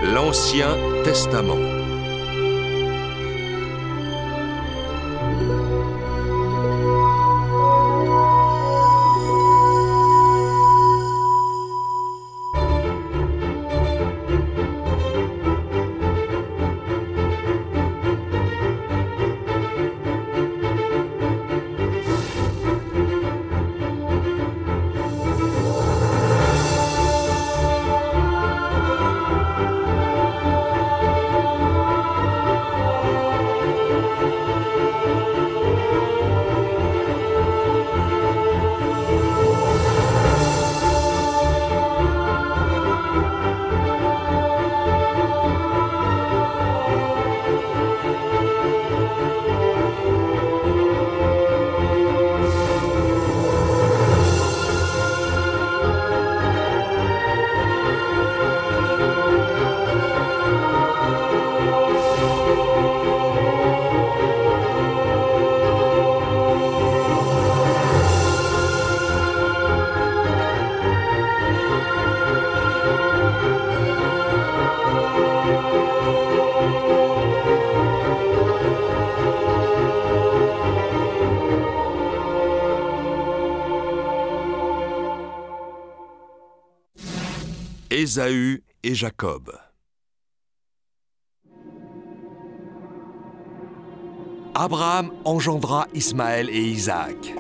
L'Ancien Testament. Ésaü et Jacob. Abraham engendra Ismaël et Isaac.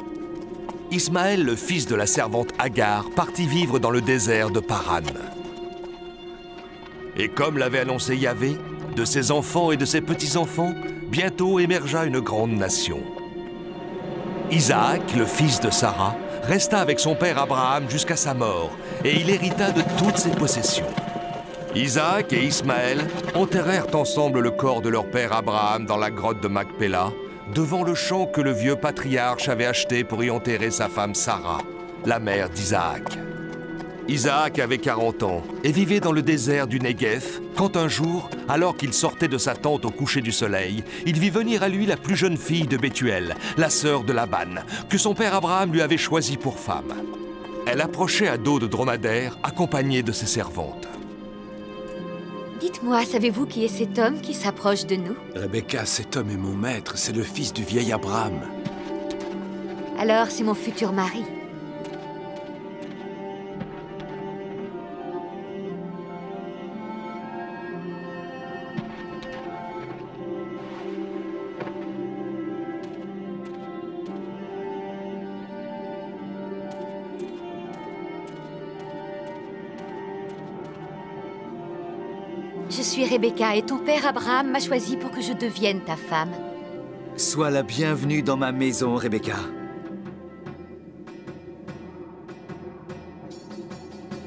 Ismaël, le fils de la servante Agar, partit vivre dans le désert de Paran. Et comme l'avait annoncé Yahvé, de ses enfants et de ses petits-enfants, bientôt émergea une grande nation. Isaac, le fils de Sarah, resta avec son père Abraham jusqu'à sa mort, et il hérita de toutes ses possessions. Isaac et Ismaël enterrèrent ensemble le corps de leur père Abraham dans la grotte de Macpéla, devant le champ que le vieux patriarche avait acheté pour y enterrer sa femme Sarah, la mère d'Isaac. Isaac avait 40 ans et vivait dans le désert du Néguev, quand un jour, alors qu'il sortait de sa tente au coucher du soleil, il vit venir à lui la plus jeune fille de Bethuel, la sœur de Laban, que son père Abraham lui avait choisie pour femme. Elle approchait à dos de dromadaire, accompagnée de ses servantes. Dites-moi, savez-vous qui est cet homme qui s'approche de nous? Rebecca, cet homme est mon maître, c'est le fils du vieil Abraham. Alors, c'est mon futur mari. Je suis Rebecca et ton père Abraham m'a choisi pour que je devienne ta femme. Sois la bienvenue dans ma maison, Rebecca.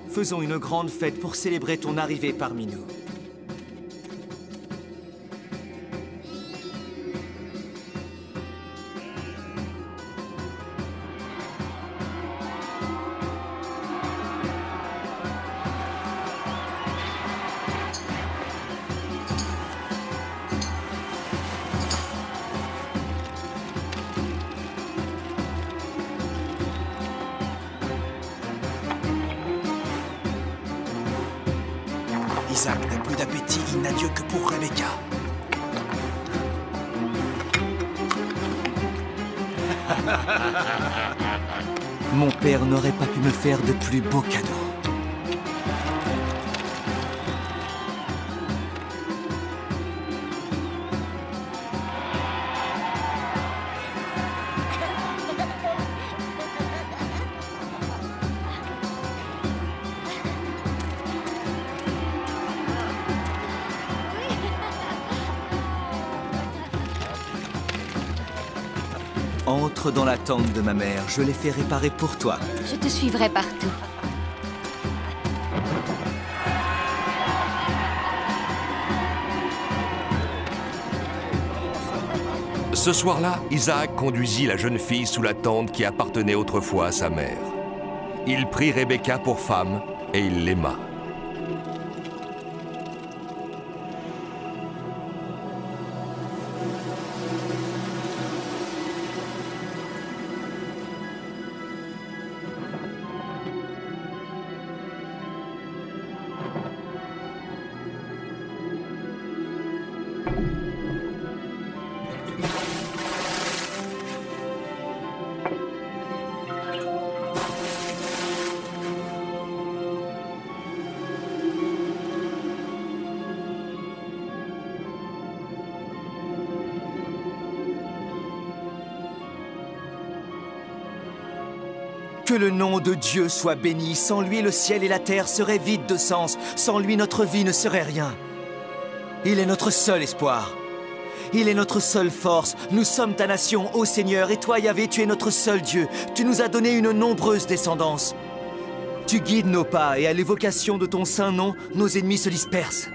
Faisons une grande fête pour célébrer ton arrivée parmi nous. Isaac n'a plus d'appétit, il n'a Dieu que pour Rebecca. Mon père n'aurait pas pu me faire de plus beaux cadeaux. Entre dans la tente de ma mère, je l'ai fait réparer pour toi. Je te suivrai partout. Ce soir-là, Isaac conduisit la jeune fille sous la tente qui appartenait autrefois à sa mère. Il prit Rebecca pour femme et il l'aima. Que le nom de Dieu soit béni. Sans lui, le ciel et la terre seraient vides de sens. Sans lui, notre vie ne serait rien. Il est notre seul espoir. Il est notre seule force. Nous sommes ta nation, ô Seigneur, et toi, Yahvé, tu es notre seul Dieu. Tu nous as donné une nombreuse descendance. Tu guides nos pas, et à l'évocation de ton saint nom, nos ennemis se dispersent.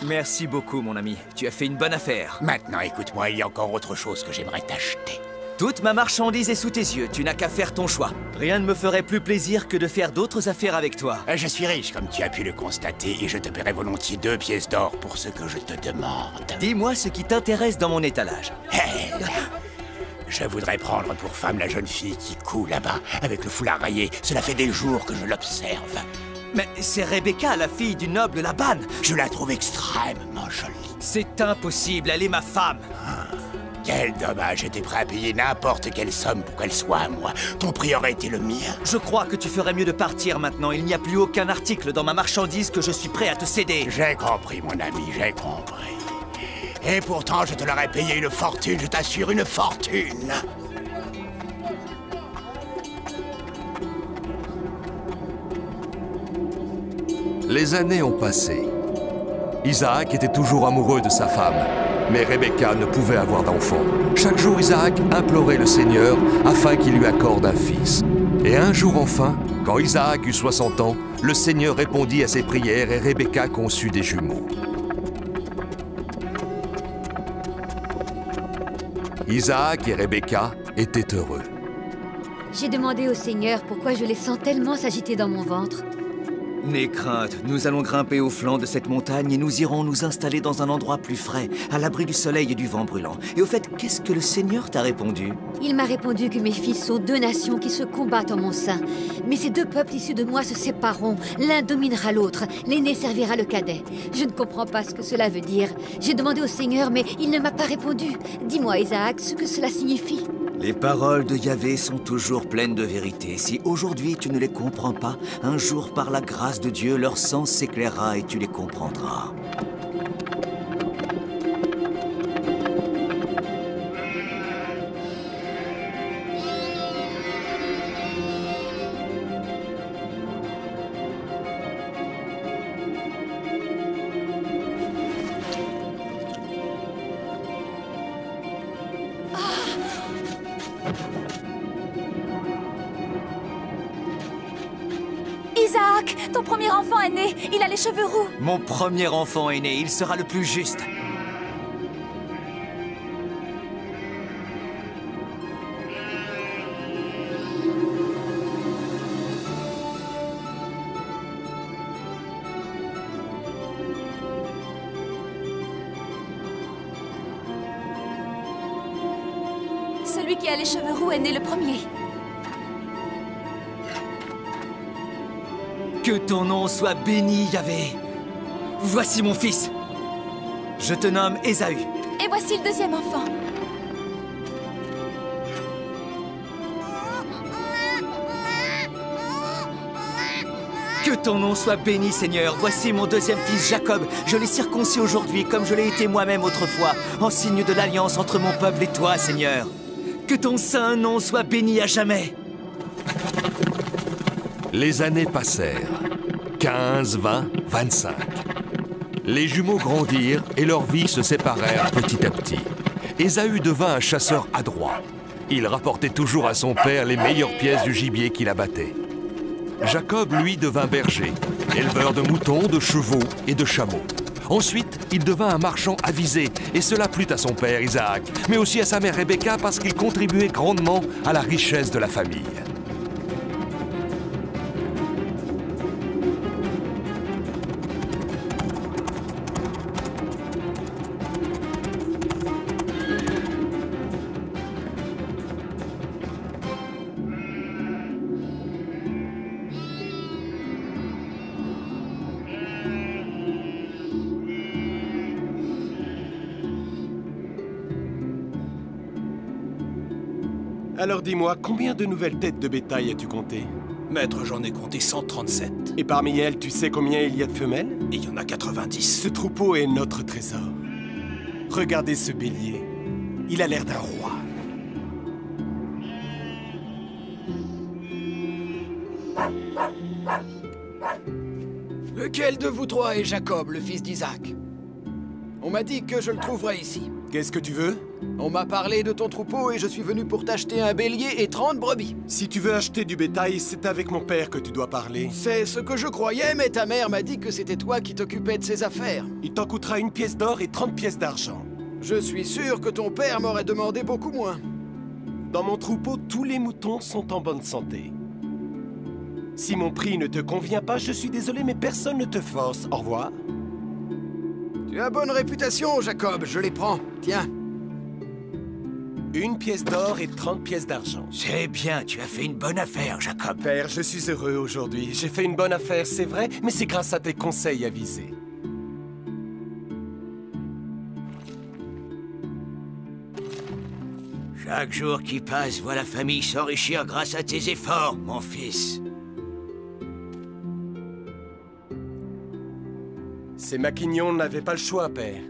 Merci beaucoup, mon ami. Tu as fait une bonne affaire. Maintenant, écoute-moi, il y a encore autre chose que j'aimerais t'acheter. Toute ma marchandise est sous tes yeux. Tu n'as qu'à faire ton choix. Rien ne me ferait plus plaisir que de faire d'autres affaires avec toi. Je suis riche, comme tu as pu le constater, et je te paierai volontiers 2 pièces d'or pour ce que je te demande. Dis-moi ce qui t'intéresse dans mon étalage. Elle. Je voudrais prendre pour femme la jeune fille qui coud là-bas, avec le foulard rayé. Cela fait des jours que je l'observe. Mais c'est Rebecca, la fille du noble Laban. Je la trouve extrêmement jolie. C'est impossible, elle est ma femme. Quel dommage, j'étais prêt à payer n'importe quelle somme pour qu'elle soit à moi. Ton prix aurait été le mien. Je crois que tu ferais mieux de partir maintenant. Il n'y a plus aucun article dans ma marchandise que je suis prêt à te céder. J'ai compris, mon ami, j'ai compris. Et pourtant, je te l'aurais payé une fortune, je t'assure, une fortune. Les années ont passé. Isaac était toujours amoureux de sa femme, mais Rebecca ne pouvait avoir d'enfant. Chaque jour, Isaac implorait le Seigneur afin qu'il lui accorde un fils. Et un jour enfin, quand Isaac eut 60 ans, le Seigneur répondit à ses prières et Rebecca conçut des jumeaux. Isaac et Rebecca étaient heureux. J'ai demandé au Seigneur pourquoi je les sens tellement s'agiter dans mon ventre. N'aie crainte, nous allons grimper au flanc de cette montagne et nous irons nous installer dans un endroit plus frais, à l'abri du soleil et du vent brûlant. Et au fait, qu'est-ce que le Seigneur t'a répondu? Il m'a répondu que mes fils sont 2 nations qui se combattent en mon sein. Mais ces 2 peuples issus de moi se sépareront. L'un dominera l'autre. L'aîné servira le cadet. Je ne comprends pas ce que cela veut dire. J'ai demandé au Seigneur, mais il ne m'a pas répondu. Dis-moi, Isaac, ce que cela signifie. Les paroles de Yahvé sont toujours pleines de vérité. Si aujourd'hui tu ne les comprends pas, un jour par la grâce de Dieu, leur sens s'éclairera et tu les comprendras. Isaac, ton premier enfant est né. Il a les cheveux roux. Mon premier enfant est né, il sera le plus juste. Celui qui a les cheveux roux est né le premier. Que ton nom soit béni, Yahvé. Voici mon fils. Je te nomme Ésaü. Et voici le deuxième enfant. Que ton nom soit béni, Seigneur. Voici mon deuxième fils, Jacob. Je l'ai circoncis aujourd'hui, comme je l'ai été moi-même autrefois, en signe de l'alliance entre mon peuple et toi, Seigneur. Que ton saint nom soit béni à jamais. Les années passèrent. 15, 20, 25. Les jumeaux grandirent et leurs vies se séparèrent petit à petit. Ésaü devint un chasseur adroit. Il rapportait toujours à son père les meilleures pièces du gibier qu'il abattait. Jacob, lui, devint berger, éleveur de moutons, de chevaux et de chameaux. Ensuite, il devint un marchand avisé, et cela plut à son père Isaac, mais aussi à sa mère Rebecca parce qu'il contribuait grandement à la richesse de la famille. Alors dis-moi, combien de nouvelles têtes de bétail as-tu compté? Maître, j'en ai compté 137. Et parmi elles, tu sais combien il y a de femelles? Il y en a 90. Ce troupeau est notre trésor. Regardez ce bélier. Il a l'air d'un roi. Lequel de vous trois est Jacob, le fils d'Isaac? On m'a dit que je le trouverais ici. Qu'est-ce que tu veux? On m'a parlé de ton troupeau et je suis venu pour t'acheter un bélier et 30 brebis. Si tu veux acheter du bétail, c'est avec mon père que tu dois parler. C'est ce que je croyais, mais ta mère m'a dit que c'était toi qui t'occupais de ses affaires. Il t'en coûtera 1 pièce d'or et 30 pièces d'argent. Je suis sûr que ton père m'aurait demandé beaucoup moins. Dans mon troupeau, tous les moutons sont en bonne santé. Si mon prix ne te convient pas, je suis désolé, mais personne ne te force. Au revoir. Tu as bonne réputation, Jacob, je les prends. Tiens. 1 pièce d'or et 30 pièces d'argent. C'est bien, tu as fait une bonne affaire, Jacob. Père, je suis heureux aujourd'hui. J'ai fait une bonne affaire, c'est vrai, mais c'est grâce à tes conseils avisés. Chaque jour qui passe voit la famille s'enrichir grâce à tes efforts, mon fils. Ces maquignons n'avaient pas le choix, père.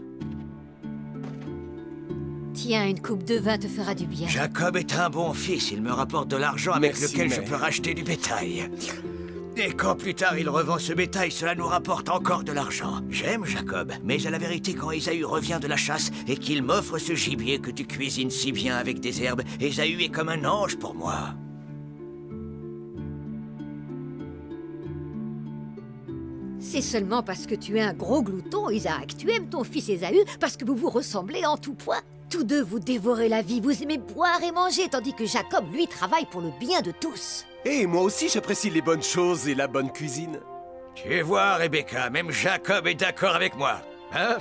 Tiens, une coupe de vin te fera du bien. Jacob est un bon fils, il me rapporte de l'argent avec Merci, lequel je mère. peux racheter du bétail. Et quand plus tard il revend ce bétail, cela nous rapporte encore de l'argent. J'aime Jacob, mais à la vérité, quand Ésaü revient de la chasse et qu'il m'offre ce gibier que tu cuisines si bien avec des herbes, Ésaü est comme un ange pour moi. C'est seulement parce que tu es un gros glouton, Isaac. Tu aimes ton fils Ésaü parce que vous vous ressemblez en tout point. Tous deux, vous dévorez la vie, vous aimez boire et manger, tandis que Jacob, lui, travaille pour le bien de tous. Et moi aussi, j'apprécie les bonnes choses et la bonne cuisine. Tu vois, Rebecca, même Jacob est d'accord avec moi. Hein?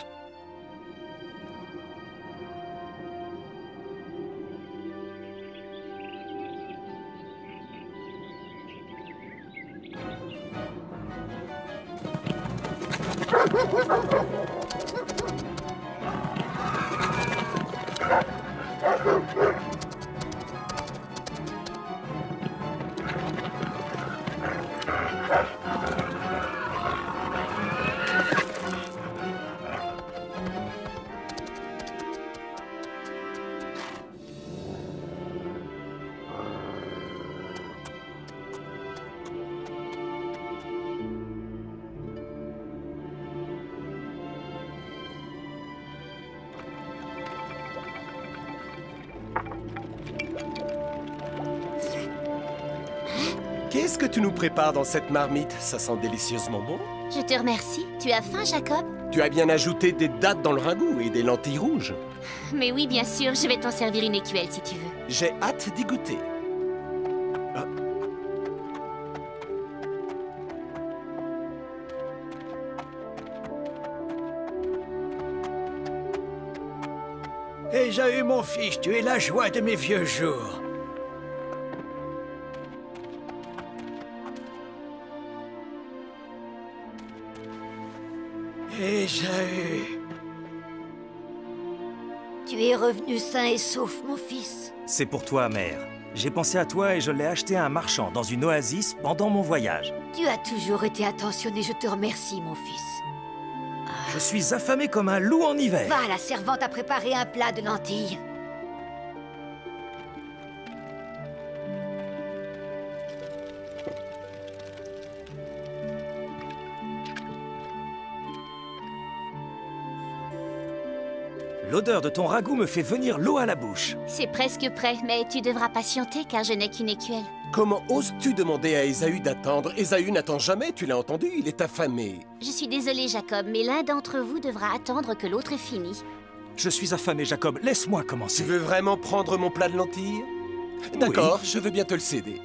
Qu'est-ce que tu nous prépares dans cette marmite? Ça sent délicieusement bon. Je te remercie. Tu as faim, Jacob? Tu as bien ajouté des dattes dans le ragoût et des lentilles rouges. Mais oui, bien sûr, je vais t'en servir une écuelle si tu veux. J'ai hâte d'y goûter. Ah. Ésaü, mon fils, tu es la joie de mes vieux jours. Ésaü. Tu es revenu sain et sauf, mon fils. C'est pour toi, mère. J'ai pensé à toi et je l'ai acheté à un marchand dans une oasis pendant mon voyage. Tu as toujours été attentionné, je te remercie, mon fils. Je suis affamé comme un loup en hiver. Va, la servante a préparé un plat de lentilles. L'odeur de ton ragoût me fait venir l'eau à la bouche. C'est presque prêt, mais tu devras patienter car je n'ai qu'une écuelle. Comment oses-tu demander à Ésaü d'attendre? Ésaü n'attend jamais, tu l'as entendu, il est affamé. Je suis désolée, Jacob, mais l'un d'entre vous devra attendre que l'autre ait fini. Je suis affamé, Jacob. Laisse-moi Tu commencer. veux vraiment prendre mon plat de lentilles? D'accord, je veux bien te le céder.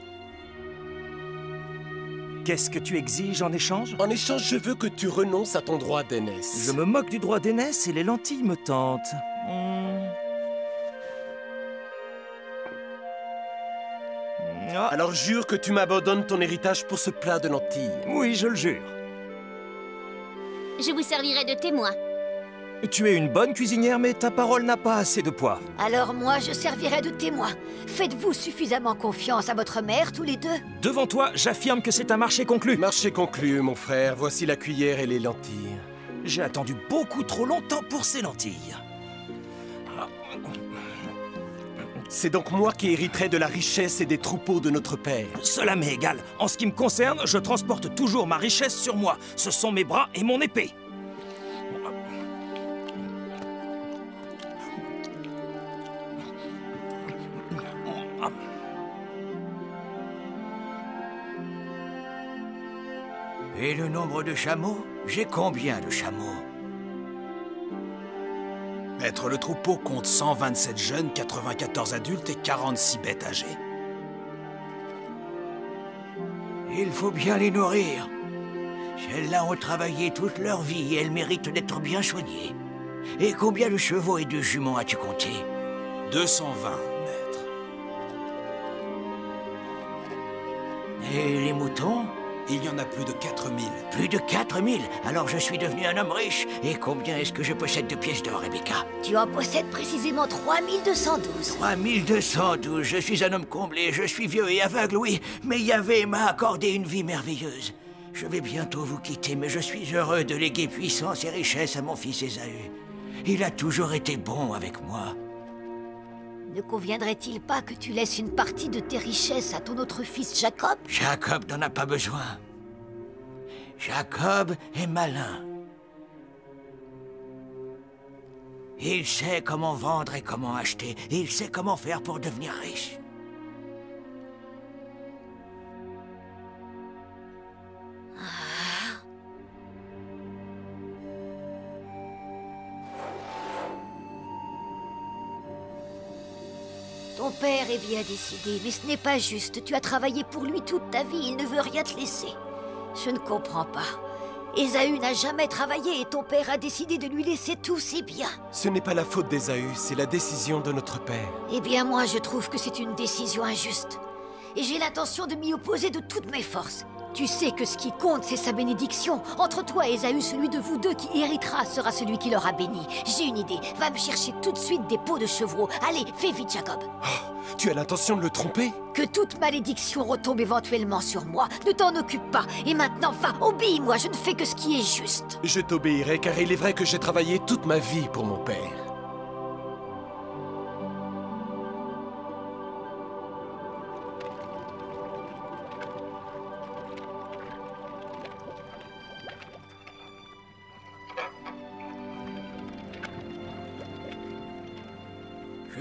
Qu'est-ce que tu exiges en échange? En échange, je veux que tu renonces à ton droit d'aînesse. Je me moque du droit d'aînesse et les lentilles me tentent. Ah, Alors jure que tu m'abandonnes ton héritage pour ce plat de lentilles. oui, je le jure. Je vous servirai de témoin. Tu es une bonne cuisinière, mais ta parole n'a pas assez de poids. Alors moi, je servirai de témoin. Faites-vous suffisamment confiance à votre mère, tous les deux? Devant toi, j'affirme que c'est un marché conclu. Marché conclu, mon frère. Voici la cuillère et les lentilles. J'ai attendu beaucoup trop longtemps pour ces lentilles. C'est donc moi qui hériterai de la richesse et des troupeaux de notre père. Cela m'est égal. En ce qui me concerne, je transporte toujours ma richesse sur moi. Ce sont mes bras et mon épée. Et le nombre de chameaux? J'ai combien de chameaux? Maître, le troupeau compte 127 jeunes, 94 adultes et 46 bêtes âgées. Il faut bien les nourrir. Celles-là ont travaillé toute leur vie et elles méritent d'être bien soignées. Et combien de chevaux et de juments as-tu compté? 220, maître. Et les moutons? Il y en a plus de 4000. Plus de 4000? Alors je suis devenu un homme riche. Et combien est-ce que je possède de pièces d'or, Rebecca? Tu en possèdes précisément 3212. 3212, je suis un homme comblé, je suis vieux et aveugle, oui, mais Yahvé m'a accordé une vie merveilleuse. Je vais bientôt vous quitter, mais je suis heureux de léguer puissance et richesse à mon fils Ésaü. Il a toujours été bon avec moi. Ne conviendrait-il pas que tu laisses une partie de tes richesses à ton autre fils Jacob? Jacob n'en a pas besoin. Jacob est malin. Il sait comment vendre et comment acheter. Il sait comment faire pour devenir riche. Ton père est bien décidé, mais ce n'est pas juste. Tu as travaillé pour lui toute ta vie, il ne veut rien te laisser. Je ne comprends pas. Ésaü n'a jamais travaillé et ton père a décidé de lui laisser tous ses biens. Ce n'est pas la faute d'Ésaü, c'est la décision de notre père. Eh bien moi, je trouve que c'est une décision injuste. Et j'ai l'intention de m'y opposer de toutes mes forces. Tu sais que ce qui compte, c'est sa bénédiction. Entre toi et Ésaü, celui de vous deux qui héritera sera celui qui l'aura béni. J'ai une idée. Va me chercher tout de suite des peaux de chevreau. Allez, fais vite, Jacob. Oh, tu as l'intention de le tromper? Que toute malédiction retombe éventuellement sur moi. Ne t'en occupe pas. Et maintenant, va, obéis-moi. Je ne fais que ce qui est juste. Je t'obéirai, car il est vrai que j'ai travaillé toute ma vie pour mon père.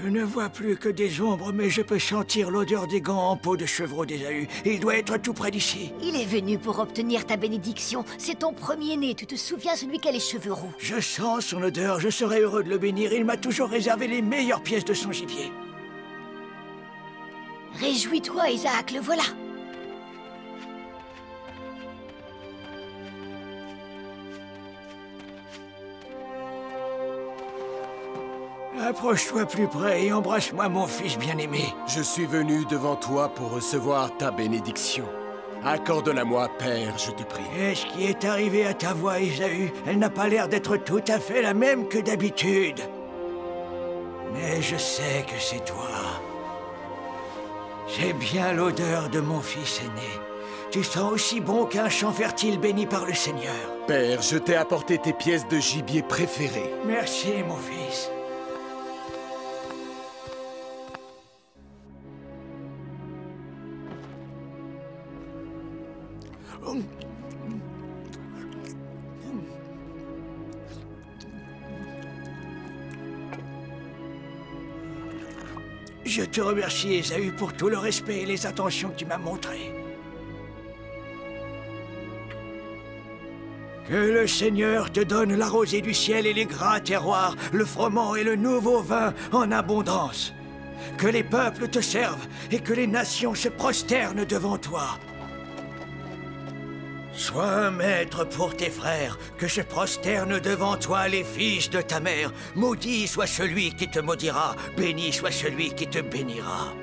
Je ne vois plus que des ombres, mais je peux sentir l'odeur des gants en peau de chevreau d'Ésaü. Il doit être tout près d'ici. Il est venu pour obtenir ta bénédiction. C'est ton premier-né, tu te souviens, celui qui a les cheveux roux. Je sens son odeur, je serai heureux de le bénir. Il m'a toujours réservé les meilleures pièces de son gibier. Réjouis-toi, Isaac, le voilà. Approche-toi plus près et embrasse-moi, mon fils bien-aimé. Je suis venu devant toi pour recevoir ta bénédiction. Accorde-la-moi, Père, je te prie. Qu'est-ce qui est arrivé à ta voix, Ésaü? Elle n'a pas l'air d'être tout à fait la même que d'habitude. Mais je sais que c'est toi. C'est bien l'odeur de mon fils aîné. Tu sens aussi bon qu'un champ fertile béni par le Seigneur. Père, je t'ai apporté tes pièces de gibier préférées. Merci, mon fils. Je te remercie, Ésaü, pour tout le respect et les attentions que tu m'as montrées. Que le Seigneur te donne la rosée du ciel et les gras terroirs, le froment et le nouveau vin en abondance. Que les peuples te servent et que les nations se prosternent devant toi. Sois un maître pour tes frères, que se prosternent devant toi les fils de ta mère. Maudit soit celui qui te maudira, béni soit celui qui te bénira.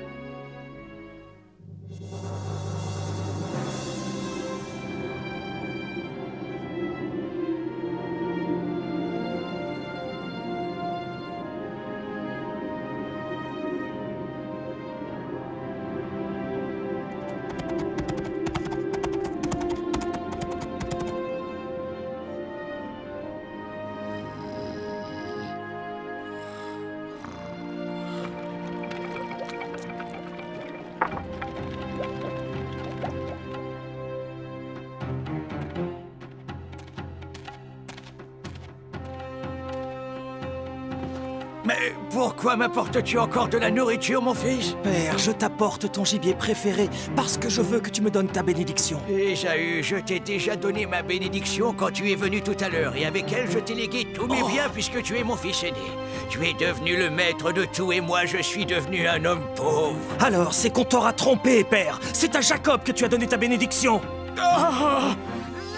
Mais pourquoi m'apportes-tu encore de la nourriture, mon fils? Père, je t'apporte ton gibier préféré parce que je veux que tu me donnes ta bénédiction. Ésaü, je t'ai déjà donné ma bénédiction quand tu es venu tout à l'heure, et avec elle, je t'ai légué tous mes biens puisque tu es mon fils aîné. Tu es devenu le maître de tout, et moi, je suis devenu un homme pauvre. Alors, c'est qu'on t'aura trompé, Père. C'est à Jacob que tu as donné ta bénédiction. Ah,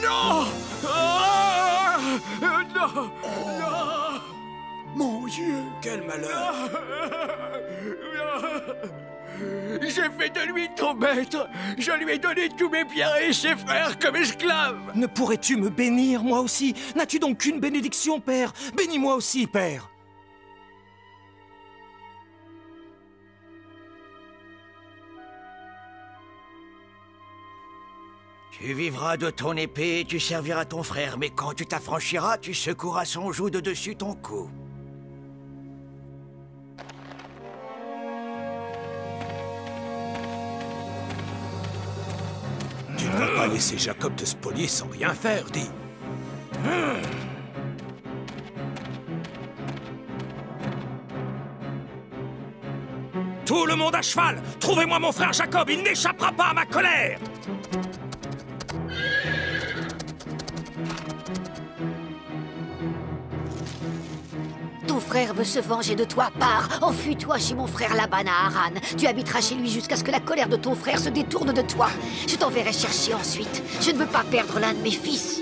non! Ah, non! Mon Dieu! Quel malheur! J'ai fait de lui ton maître. Je lui ai donné tous mes biens et ses frères comme esclaves. Ne pourrais-tu me bénir, moi aussi? N'as-tu donc qu'une bénédiction, Père? Bénis-moi aussi, Père. Tu vivras de ton épée et tu serviras ton frère, mais quand tu t'affranchiras, tu secoueras son joug de dessus ton cou. Tu ne vas pas laisser Jacob te spolier sans rien faire, dis. Tout le monde à cheval! Trouvez-moi mon frère Jacob, il n'échappera pas à ma colère! Ton frère veut se venger de toi, pars. Enfuis-toi chez mon frère Laban à Haran. Tu habiteras chez lui jusqu'à ce que la colère de ton frère se détourne de toi. Je t'enverrai chercher ensuite. Je ne veux pas perdre l'un de mes fils.